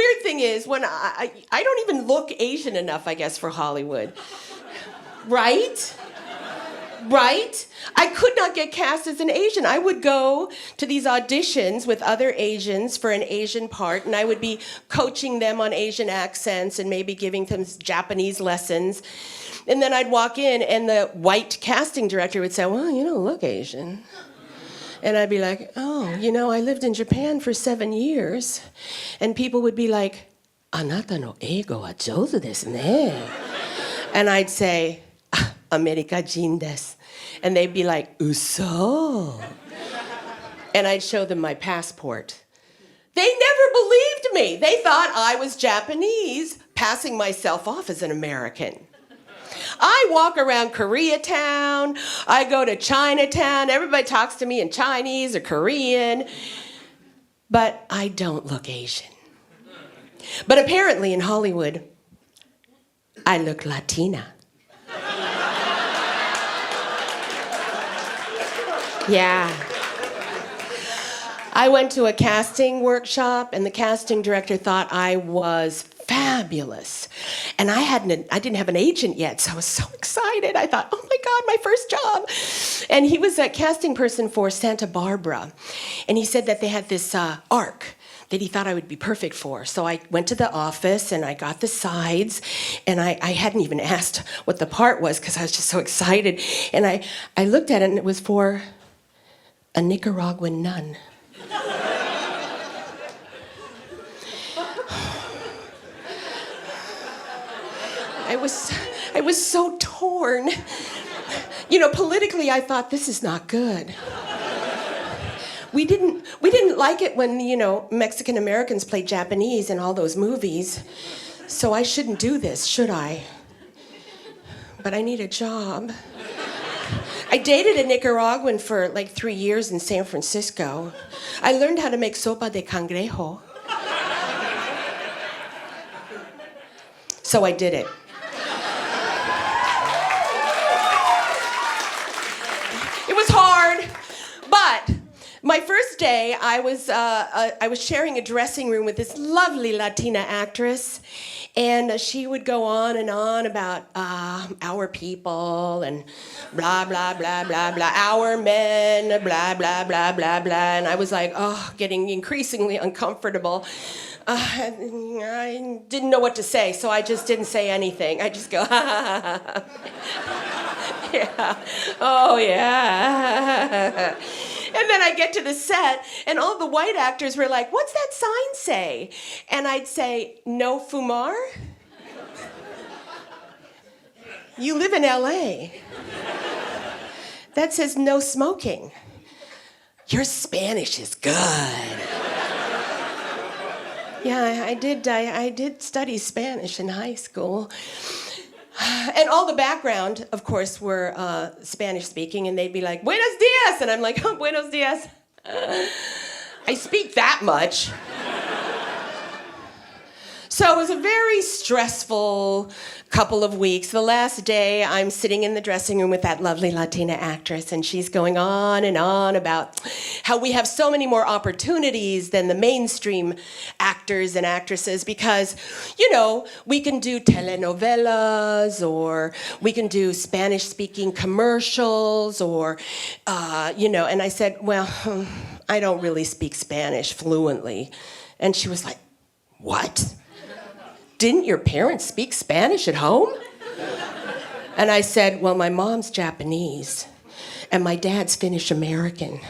weird thing is, when I don't even look Asian enough, I guess, for Hollywood. Right? Right? I could not get cast as an Asian. I would go to these auditions with other Asians for an Asian part, and I would be coaching them on Asian accents and maybe giving them Japanese lessons. And then I'd walk in, and the white casting director would say, well, you don't look Asian. And I'd be like, oh, I lived in Japan for 7 years. And people would be like, あなたの英語は上手ですね. And I'd say, アメリカ人です. And they'd be like, 嘘. And I'd show them my passport. They never believed me. They thought I was Japanese, passing myself off as an American. I walk around Koreatown, I go to Chinatown, everybody talks to me in Chinese or Korean, but I don't look Asian. But apparently in Hollywood, I look Latina. Yeah. I went to a casting workshop, and the casting director thought I was fabulous. And I didn't have an agent yet, so I was so excited. I thought, oh my God, my first job. And he was a casting person for Santa Barbara. And he said that they had this arc that he thought I would be perfect for. So I went to the office and I got the sides, and I hadn't even asked what the part was because I was just so excited. And I looked at it, and it was for a Nicaraguan nun. I was so torn. Politically, I thought, this is not good. We didn't like it when, Mexican Americans played Japanese in all those movies. So I shouldn't do this, should I? But I need a job. I dated a Nicaraguan for like 3 years in San Francisco. I learned how to make sopa de cangrejo. So I did it. It was hard, but my first day, I was sharing a dressing room with this lovely Latina actress, and she would go on and on about our people and blah, blah, blah, blah, blah, our men, blah, blah, blah, blah, blah. And I was like, getting increasingly uncomfortable. I didn't know what to say, so I just didn't say anything. I just go, ha, ha, ha, ha. Yeah. Oh, yeah. And then I get to the set, and all the white actors were like, what's that sign say? And I'd say, no fumar? You live in LA. That says no smoking. Your Spanish is good. Yeah, I did study Spanish in high school. And all the background, of course, were Spanish speaking, and they'd be like, buenos dias, and I'm like, oh, buenos dias. I speak that much. So it was a very stressful couple of weeks. The last day, I'm sitting in the dressing room with that lovely Latina actress, and she's going on and on about how we have so many more opportunities than the mainstream actors and actresses because, we can do telenovelas, or we can do Spanish-speaking commercials, or, and I said, well, I don't really speak Spanish fluently. And she was like, what? Didn't your parents speak Spanish at home? And I said, well, my mom's Japanese, and my dad's Finnish American.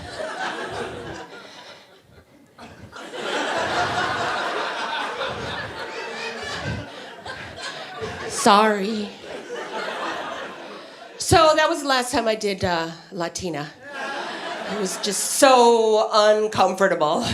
Sorry. So that was the last time I did Latina. It was just so uncomfortable.